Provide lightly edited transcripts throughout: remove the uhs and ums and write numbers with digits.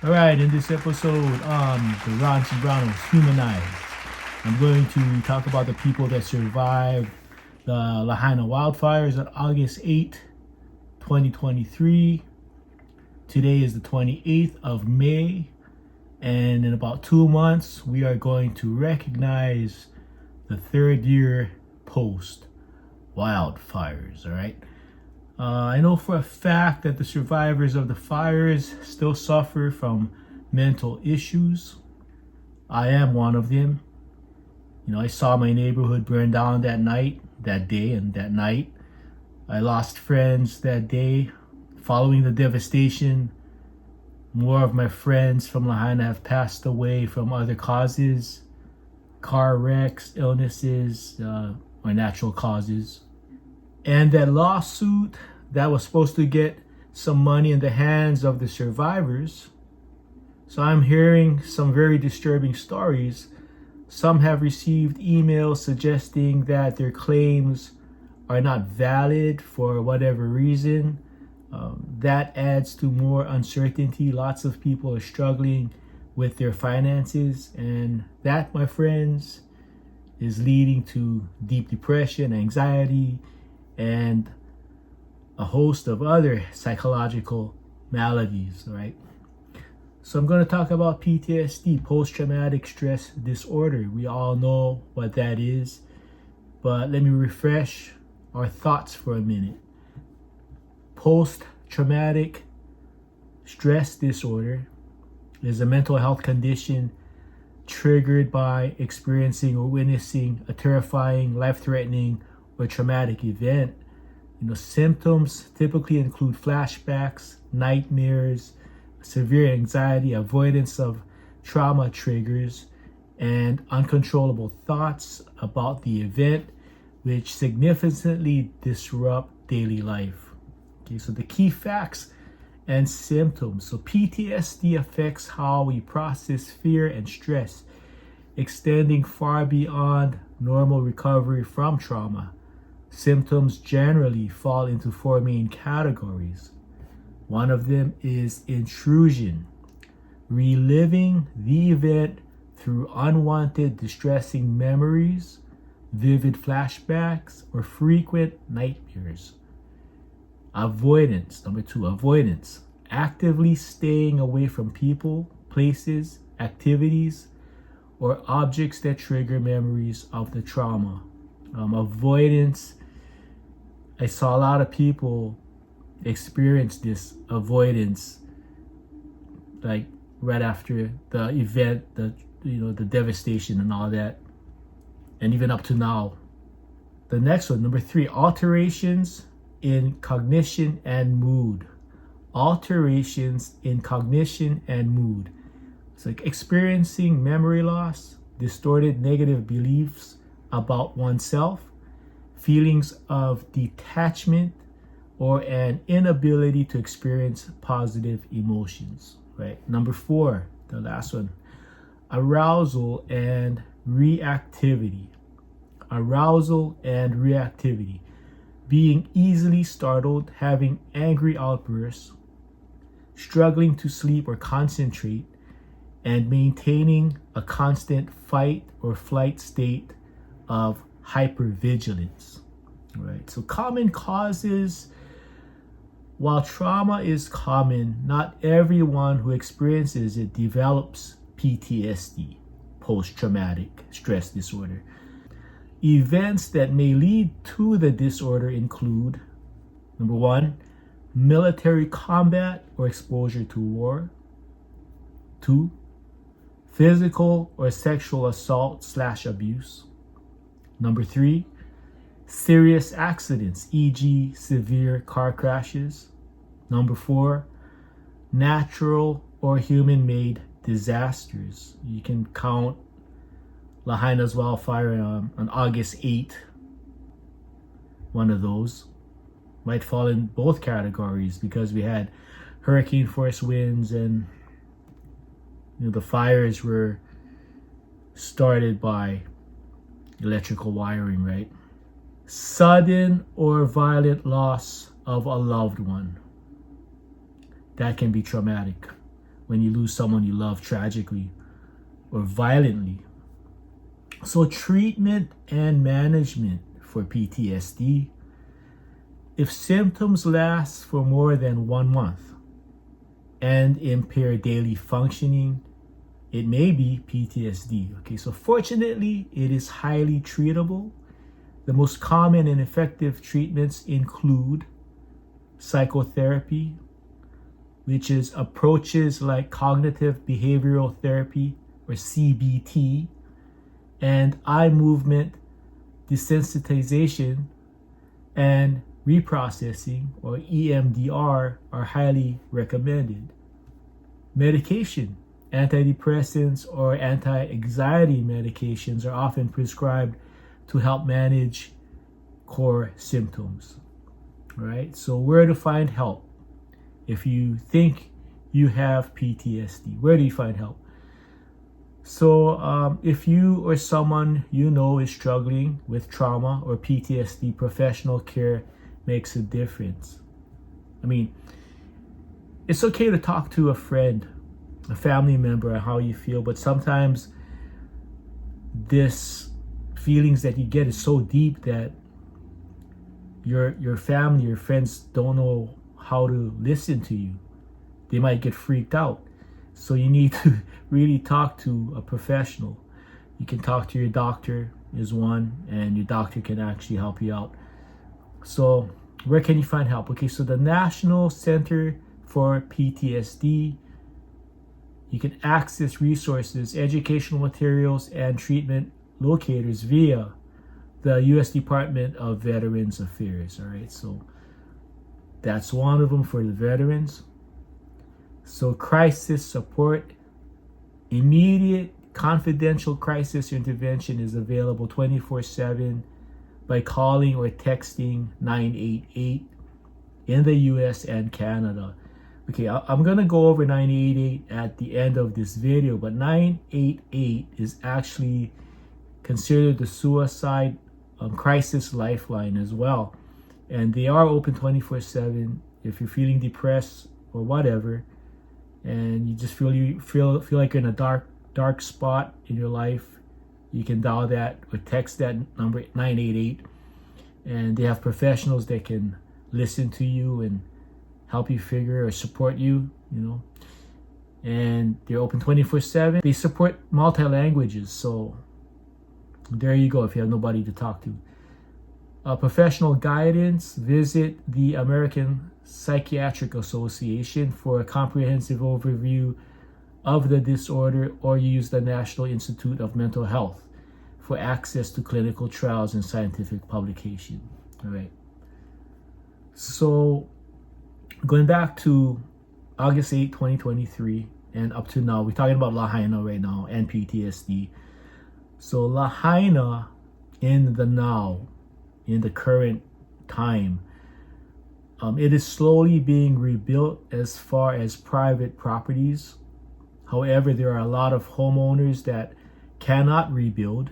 All right, in this episode on the Ron Sobranos Humanized, I'm going to talk about the people that survived the Lahaina wildfires on August 8, 2023. Today is the 28th of May, and in about 2 months, we are going to recognize the third year post wildfires, all right? I know for a fact that the survivors of the fires still suffer from mental issues. I am one of them. I saw my neighborhood burn down that day and that night. I lost friends that day. Following the devastation, more of my friends from Lahaina have passed away from other causes, car wrecks, illnesses, or natural causes. And that lawsuit that was supposed to get some money in the hands of the survivors. So I'm hearing some very disturbing stories. Some have received emails suggesting that their claims are not valid for whatever reason. That adds to more uncertainty. Lots of people are struggling with their finances, and that, my friends, is leading to deep depression, anxiety, and a host of other psychological maladies, right? So I'm going to talk about PTSD, post-traumatic stress disorder. We all know what that is, but let me refresh our thoughts for a minute. Post-traumatic stress disorder is a mental health condition triggered by experiencing or witnessing a terrifying, life-threatening, or traumatic event. Symptoms typically include flashbacks, nightmares, severe anxiety, avoidance of trauma triggers, and uncontrollable thoughts about the event, which significantly disrupt daily life. Okay, so the key facts and symptoms. So PTSD affects how we process fear and stress, extending far beyond normal recovery from trauma. Symptoms generally fall into 4 main categories. One of them is intrusion, reliving the event through unwanted, distressing memories, vivid flashbacks, or frequent nightmares. Avoidance, number 2, avoidance, actively staying away from people, places, activities, or objects that trigger memories of the trauma. Avoidance, I saw a lot of people experience this avoidance, like right after the event, the devastation and all that, and even up to now. The next one, number 3, alterations in cognition and mood. Alterations in cognition and mood. It's like experiencing memory loss, distorted negative beliefs about oneself, feelings of detachment, or an inability to experience positive emotions, right? Number 4, the last one, arousal and reactivity. Arousal and reactivity. Being easily startled, having angry outbursts, struggling to sleep or concentrate, and maintaining a constant fight or flight state of hypervigilance. Right. So common causes. While trauma is common, not everyone who experiences it develops PTSD, post-traumatic stress disorder. Events that may lead to the disorder include, number 1, military combat or exposure to war. 2, physical or sexual assault/abuse. Number 3, serious accidents, e.g. severe car crashes. Number 4, natural or human-made disasters. You can count Lahaina's wildfire on August 8. One of those might fall in both categories because we had hurricane force winds, and the fires were started by electrical wiring, right? Sudden or violent loss of a loved one. That can be traumatic. when you lose someone you love tragically or violently. So treatment and management for PTSD. If symptoms last for more than 1 month and impair daily functioning, it may be PTSD. Okay, so fortunately, it is highly treatable. The most common and effective treatments include psychotherapy, which is approaches like cognitive behavioral therapy or CBT, and eye movement desensitization and reprocessing or EMDR are highly recommended. Medication. Antidepressants or anti-anxiety medications are often prescribed to help manage core symptoms. All right, so where to find help? If you think you have PTSD, where do you find help? So if you or someone you know is struggling with trauma or PTSD, professional care makes a difference. I mean, it's okay to talk to a friend, a family member, on how you feel, but sometimes this feelings that you get is so deep that your family, your friends don't know how to listen to you. They might get freaked out. So you need to really talk to a professional. You can talk to your doctor is one, and your doctor can actually help you out. So where can you find help? Okay, so the National Center for PTSD, you can access resources, educational materials, and treatment locators via the U.S. Department of Veterans Affairs. All right, so that's one of them for the veterans. So crisis support, immediate confidential crisis intervention is available 24/7 by calling or texting 988 in the US and Canada. Okay, I'm going to go over 988 at the end of this video, but 988 is actually considered the suicide crisis lifeline as well. And they are open 24/7 if you're feeling depressed or whatever, and you just feel like you're in a dark spot in your life, you can dial that or text that number 988, and they have professionals that can listen to you and help you figure or support you, and they're open 24/7. They support multi-languages, so there you go if you have nobody to talk to. Professional guidance, visit the American Psychiatric Association for a comprehensive overview of the disorder, or use the National Institute of Mental Health for access to clinical trials and scientific publication. All right. So going back to August 8, 2023, and up to now, we're talking about Lahaina right now and PTSD. So Lahaina in the now, in the current time, it is slowly being rebuilt as far as private properties. However, there are a lot of homeowners that cannot rebuild.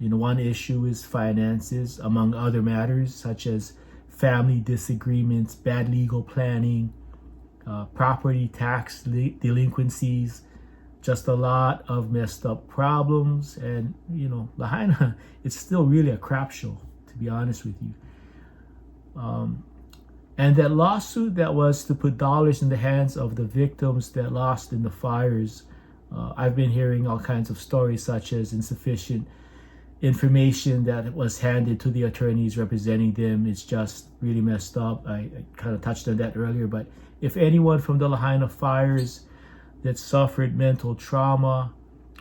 One issue is finances, among other matters, such as family disagreements, bad legal planning, property tax delinquencies, just a lot of messed up problems. And, Lahaina, it's still really a crap show, to be honest with you. And that lawsuit that was to put dollars in the hands of the victims that lost in the fires, I've been hearing all kinds of stories, such as insufficient information that was handed to the attorneys representing them. It's just really messed up. I kind of touched on that earlier, but if anyone from the Lahaina fires that suffered mental trauma,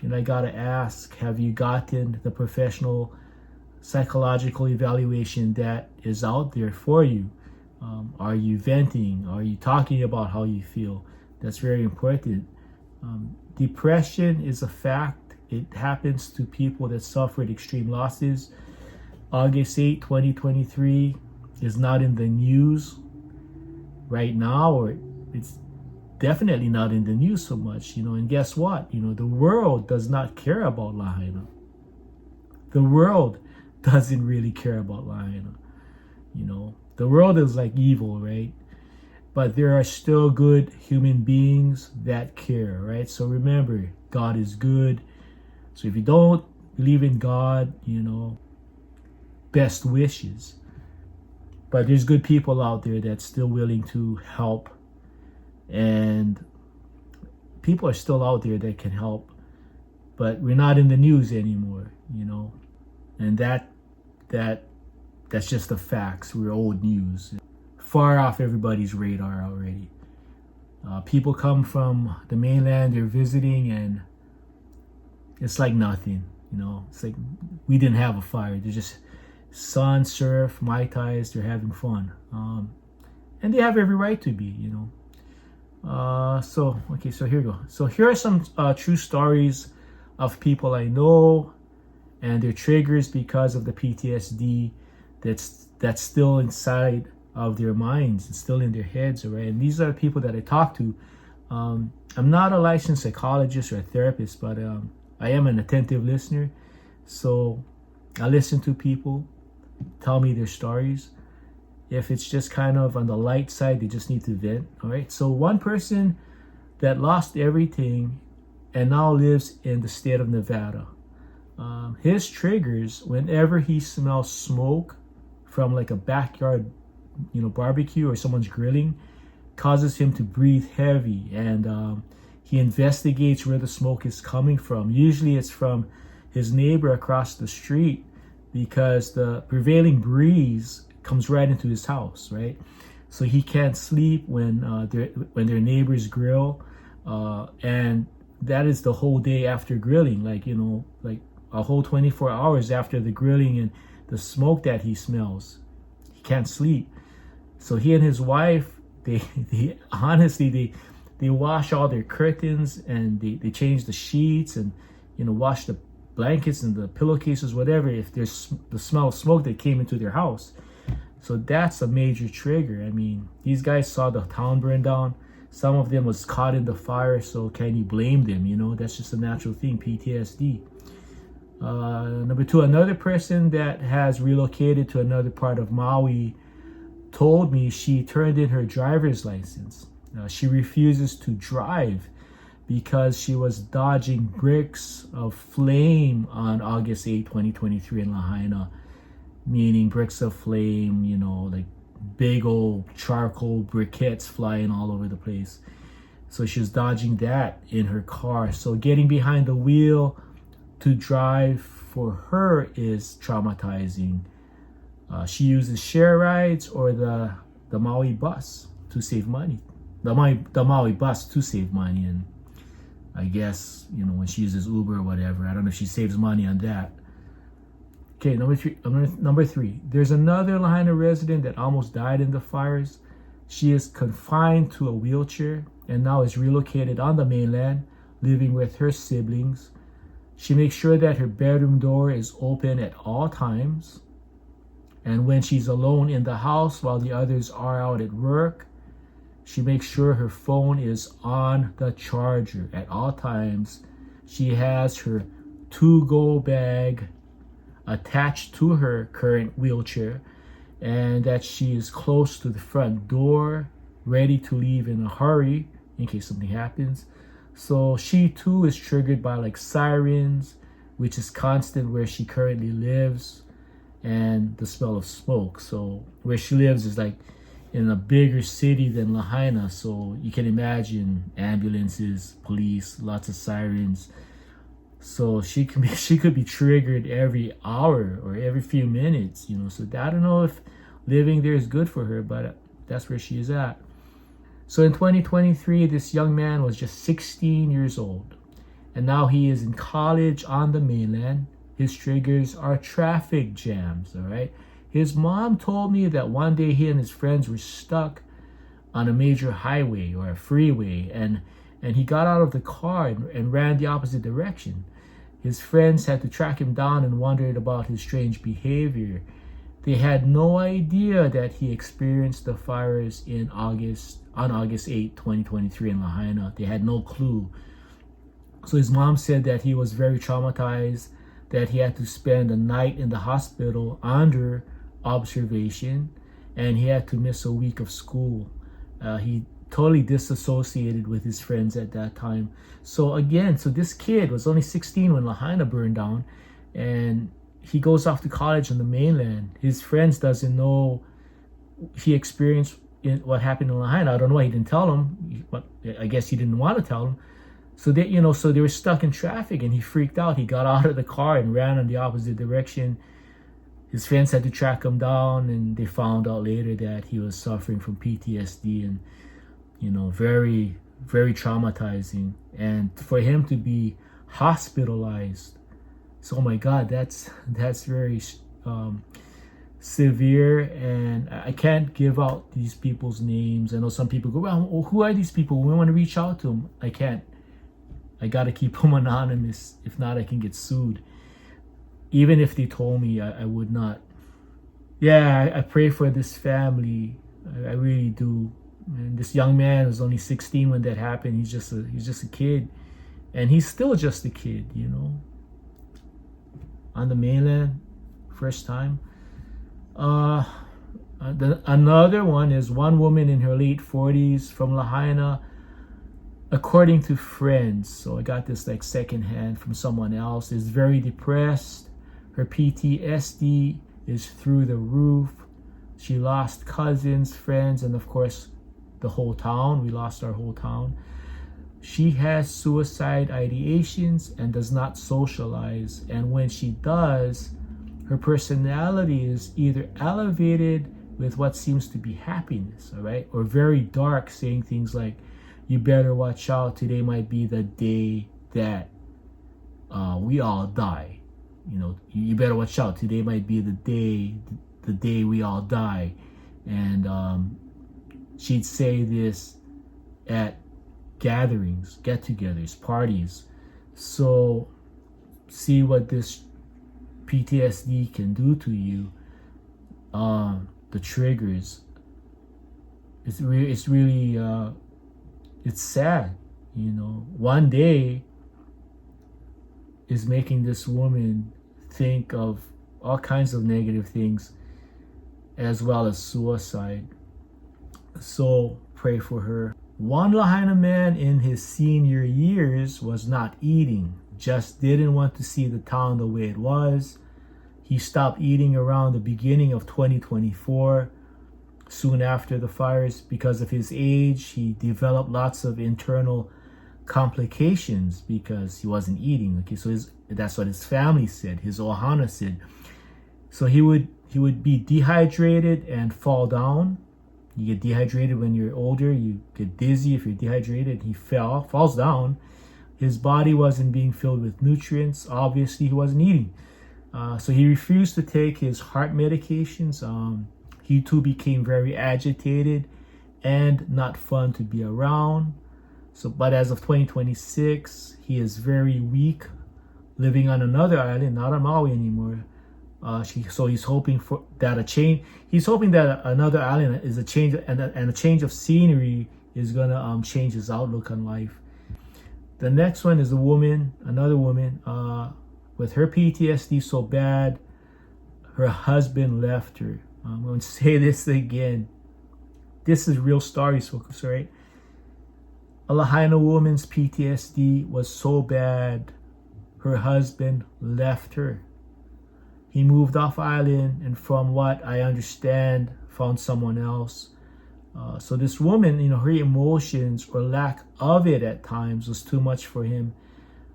I gotta ask, have you gotten the professional psychological evaluation that is out there for you? Are you venting? Are you talking about how you feel? That's very important. Depression is a fact. It happens to people that suffered extreme losses. August 8, 2023 is not in the news right now, or it's definitely not in the news so much, and guess what? The world does not care about Lahaina. The world doesn't really care about Lahaina. The world is like evil, right? but there are still good human beings that care, right? So remember, God is good. So if you don't believe in God, best wishes. But there's good people out there that's still willing to help, and people are still out there that can help, but we're not in the news anymore, and that's just the facts. We're old news, far off everybody's radar already. People come from the mainland, they're visiting, and it's like nothing, it's like we didn't have a fire. They're just sun, surf, Mai Tais, they're having fun, and they have every right to be, so here we go. So here are some true stories of people I know and their triggers because of the PTSD that's still inside of their minds. It's still in their heads, all right? And these are the people that I talk to. I'm not a licensed psychologist or a therapist, but I am an attentive listener. So I listen to people tell me their stories. If it's just kind of on the light side, they just need to vent, all right? So one person that lost everything and now lives in the state of Nevada, his triggers, whenever he smells smoke from like a backyard, barbecue or someone's grilling, causes him to breathe heavy, and he investigates where the smoke is coming from. Usually it's from his neighbor across the street, because the prevailing breeze comes right into his house, right? So he can't sleep when their neighbors grill, and that is the whole day after grilling, like a whole 24 hours after the grilling and the smoke that he smells. He can't sleep. So he and his wife, they honestly, they wash all their curtains, and they change the sheets, and wash the blankets and the pillowcases, whatever, if there's the smell of smoke that came into their house. So that's a major trigger. I mean, these guys saw the town burn down. Some of them was caught in the fire, so can you blame them? That's just a natural thing, PTSD. Number two, another person that has relocated to another part of Maui told me she turned in her driver's license. She refuses to drive because she was dodging bricks of flame on August 8, 2023 in Lahaina, meaning bricks of flame, like big old charcoal briquettes flying all over the place. So she was dodging that in her car. So getting behind the wheel to drive for her is traumatizing. She uses share rides or the Maui bus to save money. The Maui bus to save money, and I guess when she uses Uber or whatever, I don't know if she saves money on that. Okay, number three. There's another Lahaina resident that almost died in the fires. She is confined to a wheelchair and now is relocated on the mainland, living with her siblings. She makes sure that her bedroom door is open at all times. And when she's alone in the house while the others are out at work, she makes sure her phone is on the charger at all times. She has her to-go bag attached to her current wheelchair, and that she is close to the front door, ready to leave in a hurry in case something happens. So she too is triggered by like sirens, which is constant where she currently lives, and the smell of smoke. So where she lives is like in a bigger city than Lahaina, so you can imagine ambulances, police, lots of sirens. So she could be triggered every hour or every few minutes, So I don't know if living there is good for her, but that's where she is at. So in 2023, this young man was just 16 years old, and now he is in college on the mainland. His triggers are traffic jams, all right? His mom told me that one day he and his friends were stuck on a major highway or a freeway, and he got out of the car and ran the opposite direction. His friends had to track him down and wondered about his strange behavior. They had no idea that he experienced the fires on August 8, 2023 in Lahaina. They had no clue. So his mom said that he was very traumatized, that he had to spend a night in the hospital under observation, and he had to miss a week of school He totally disassociated with his friends at that time. So again, so this kid was only 16 when Lahaina burned down, and he goes off to college on the mainland. His friends doesn't know he experienced what happened in Lahaina. I don't know why he didn't tell them, but I guess he didn't want to tell them. So they were stuck in traffic, and he freaked out. He got out of the car and ran in the opposite direction. His friends had to track him down, and they found out later that he was suffering from PTSD, and very, very traumatizing. And for him to be hospitalized, so oh my God, that's very severe. And I can't give out these people's names. I know some people go, well, who are these people? We want to reach out to them. I can't. I got to keep them anonymous. If not, I can get sued. Even if they told me, I would not. Yeah, I pray for this family. I really do. And this young man was only 16 when that happened. He's just a kid, and he's still just a kid, on the mainland, first time. Another one is one woman in her late 40s from Lahaina, according to friends. So I got this like secondhand from someone else. Is very depressed. Her PTSD is through the roof. She lost cousins, friends, and of course the whole town. We lost our whole town. She has suicide ideations and does not socialize. And when she does, her personality is either elevated with what seems to be happiness, all right, or very dark, saying things like, you better watch out, today might be the day that we all die. You better watch out, today might be the day we all die. And she'd say this at gatherings, get-togethers, parties. So see what this PTSD can do to you. The triggers. It's really it's sad. One day is making this woman think of all kinds of negative things, as well as suicide. So pray for her. One Lahaina man in his senior years was not eating, just didn't want to see the town the way it was. He stopped eating around the beginning of 2024, soon after the fires. Because of his age, he developed lots of internal complications because he wasn't eating. Okay, so that's what his family said, his ohana said. So he would be dehydrated and fall down. You get dehydrated when you're older. You get dizzy if you're dehydrated. He falls down. His body wasn't being filled with nutrients. Obviously, he wasn't eating. So he refused to take his heart medications. He too became very agitated and not fun to be around. But as of 2026, he is very weak, living on another island, not on Maui anymore. So he's hoping that a change. He's hoping that another island is a change, and a change of scenery is gonna change his outlook on life. The next one is another woman, with her PTSD so bad, her husband left her. I'm going to say this again. This is real stories, folks, right? A Lahaina woman's PTSD was so bad, her husband left her. He moved off island, and from what I understand, found someone else. So this woman, her emotions or lack of it at times was too much for him.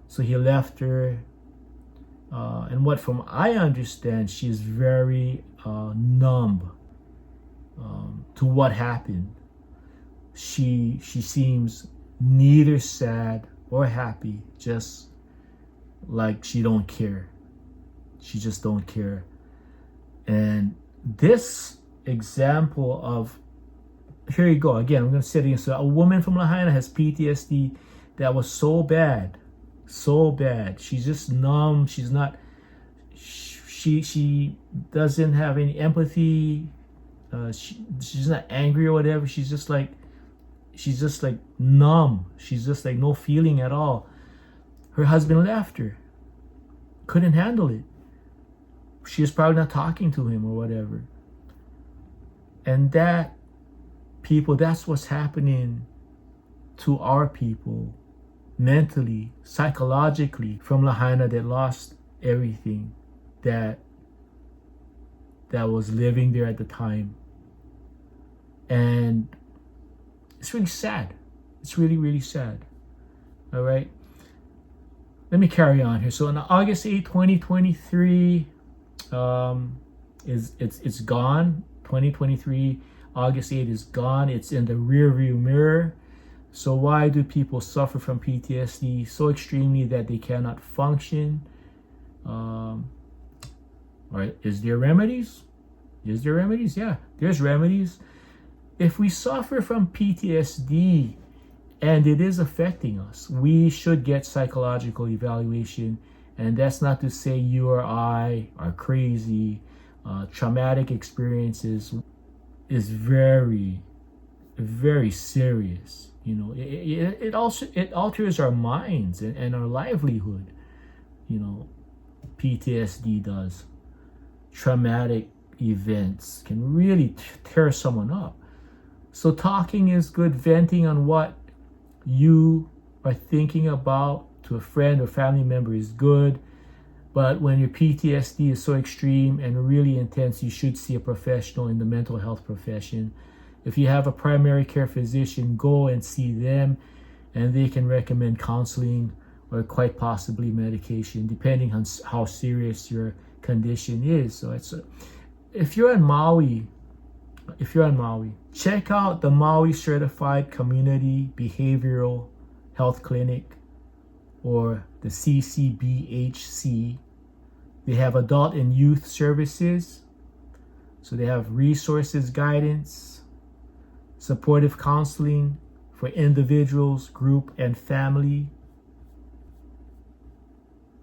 So he left her. And what from I understand, she is very numb to what happened. She seems neither sad or happy, just like she don't care. She just don't care. And this example of, here you go again, I'm going to say it again. So a woman from Lahaina has PTSD that was so bad. She's just numb. She's not, she doesn't have any empathy. She's not angry or whatever. She's just like numb. She's just like no feeling at all. Her husband left her. Couldn't handle it. She was probably not talking to him or whatever. And that people, that's what's happening to our people mentally, psychologically, from Lahaina that lost everything that was living there at the time. And it's really sad. It's really, really sad. All right. Let me carry on here. So on August 8, 2023, it's gone. 2023, August 8 is gone. It's in the rear view mirror. So why do people suffer from PTSD so extremely that they cannot function? All right, is there remedies? Is there remedies? Yeah, there's remedies. If we suffer from PTSD and it is affecting us, we should get psychological evaluation. And that's not to say you or I are crazy. Traumatic experiences is very, very serious. You know, it alters our minds and our livelihood. You know, PTSD does. Traumatic events can really tear someone up. So talking is good. Venting on what you are thinking about to a friend or family member is good. But when your PTSD is so extreme and really intense, you should see a professional in the mental health profession. If you have a primary care physician, go and see them, and they can recommend counseling or quite possibly medication, depending on how serious your condition is. So if you're on Maui, check out the Maui Certified Community Behavioral Health Clinic, or the CCBHC. They have adult and youth services. So they have resources, guidance, supportive counseling for individuals, group, and family.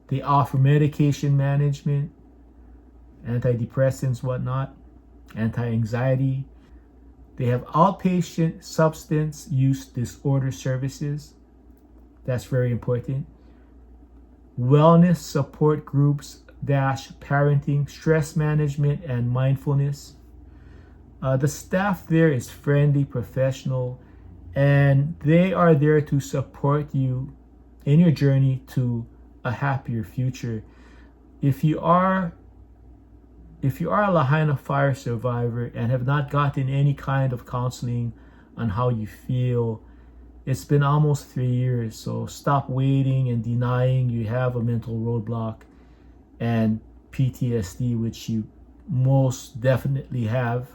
They offer medication management, antidepressants, whatnot, anti-anxiety. They have outpatient substance use disorder services. That's very important. Wellness support groups, parenting, stress management, and mindfulness. The staff there is friendly, professional, and they are there to support you in your journey to a happier future. If you are a Lahaina fire survivor and have not gotten any kind of counseling on how you feel, it's been almost 3 years. So stop waiting and denying you have a mental roadblock and PTSD, which you most definitely have.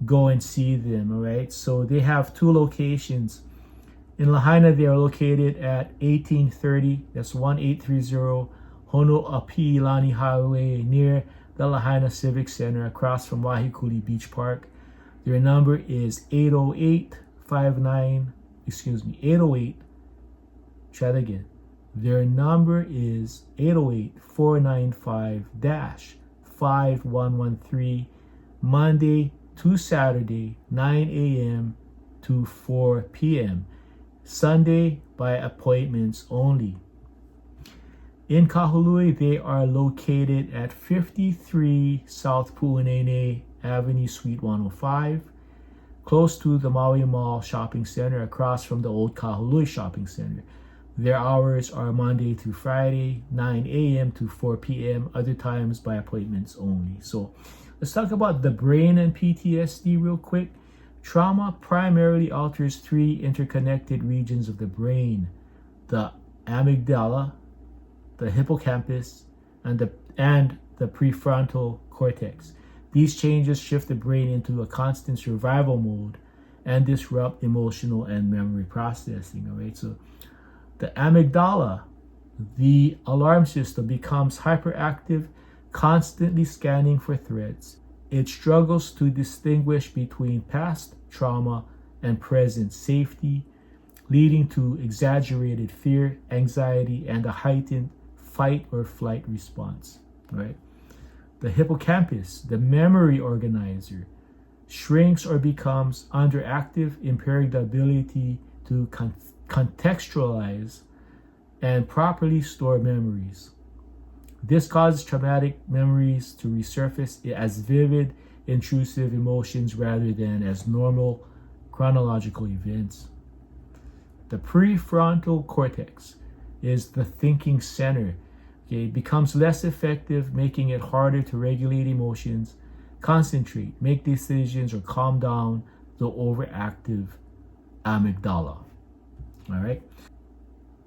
Go and see them, all right? So they have 2 locations. In Lahaina, they are located at 1830, that's 1830 Honoapi'ilani Highway, near the Lahaina Civic Center, across from Wahikuli Beach Park. Their number is 808, try that again. Their number is 808-495-5113, Monday to Saturday, 9 a.m. to 4 p.m. Sunday by appointments only. In Kahului, they are located at 53 South Pu'unene Avenue, Suite 105, close to the Maui Mall Shopping Center, across from the old Kahului Shopping Center. Their hours are Monday through Friday, 9 a.m. to 4 p.m., other times by appointments only. So let's talk about the brain and PTSD real quick. Trauma primarily alters 3 interconnected regions of the brain: the amygdala, the hippocampus, and the prefrontal cortex. These changes shift the brain into a constant survival mode and disrupt emotional and memory processing. All right, so the amygdala, the alarm system, becomes hyperactive, constantly scanning for threats. It struggles to distinguish between past trauma and present safety, leading to exaggerated fear, anxiety, and a heightened fight or flight response. Right? The hippocampus, the memory organizer, shrinks or becomes underactive, impairing the ability to contextualize and properly store memories. This causes traumatic memories to resurface as vivid, intrusive emotions rather than as normal, chronological events. The prefrontal cortex is the thinking center. Okay, it becomes less effective, making it harder to regulate emotions, concentrate, make decisions, or calm down the overactive amygdala.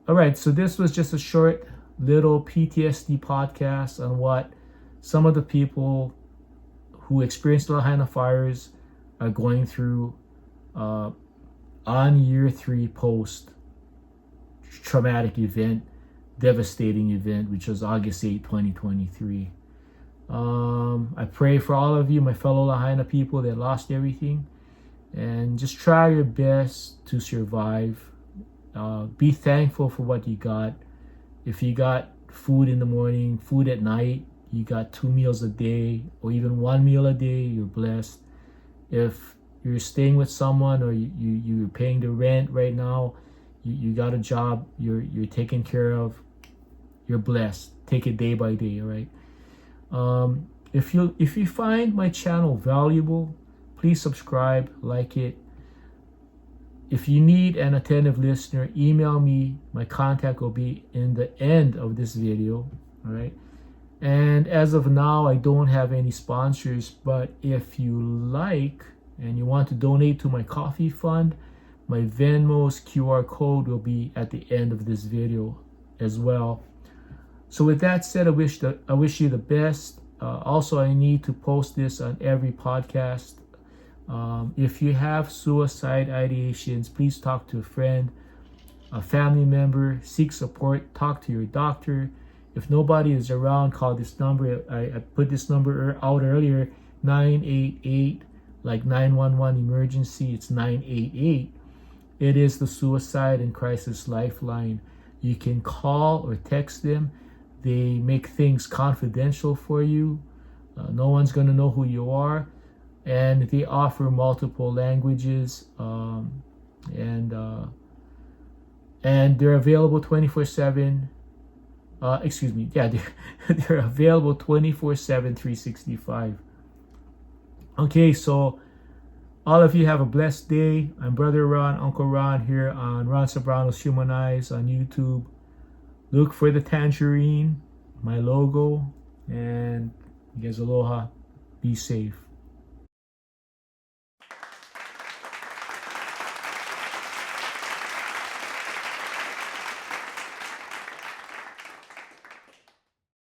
All right, so this was just a short little PTSD podcast on what some of the people who experienced the Lahaina fires are going through on year 3 post traumatic event, devastating event, which was August 8, 2023. I pray for all of you, my fellow Lahaina people that lost everything, and just try your best to survive. Be thankful for what you got. If you got food in the morning, food at night, you got 2 meals a day, or even 1 meal a day, you're blessed. If you're staying with someone, or you're paying the rent right now, you got a job, you're taken care of, you're blessed. Take it day by day, all right? If you find my channel valuable, please subscribe, like it. If you need an attentive listener, email me. My contact will be in the end of this video, all right? And as of now, I don't have any sponsors, but if you like and you want to donate to my coffee fund, my Venmo's QR code will be at the end of this video as well. So with that said, I wish you the best. Also, I need to post this on every podcast. If you have suicide ideations, please talk to a friend, a family member, seek support, talk to your doctor. If nobody is around, call this number. I put this number out earlier, 988, like 911 emergency. It's 988. It is the Suicide and Crisis Lifeline. You can call or text them. They make things confidential for you. No one's going to know who you are. And they offer multiple languages. And they're available 24/7. They're available 24/7, 365. Okay, so all of you have a blessed day. I'm Brother Ron, Uncle Ron here on Ron Sobrano's Humanize on YouTube. Look for the tangerine, my logo, and you guys aloha. Be safe.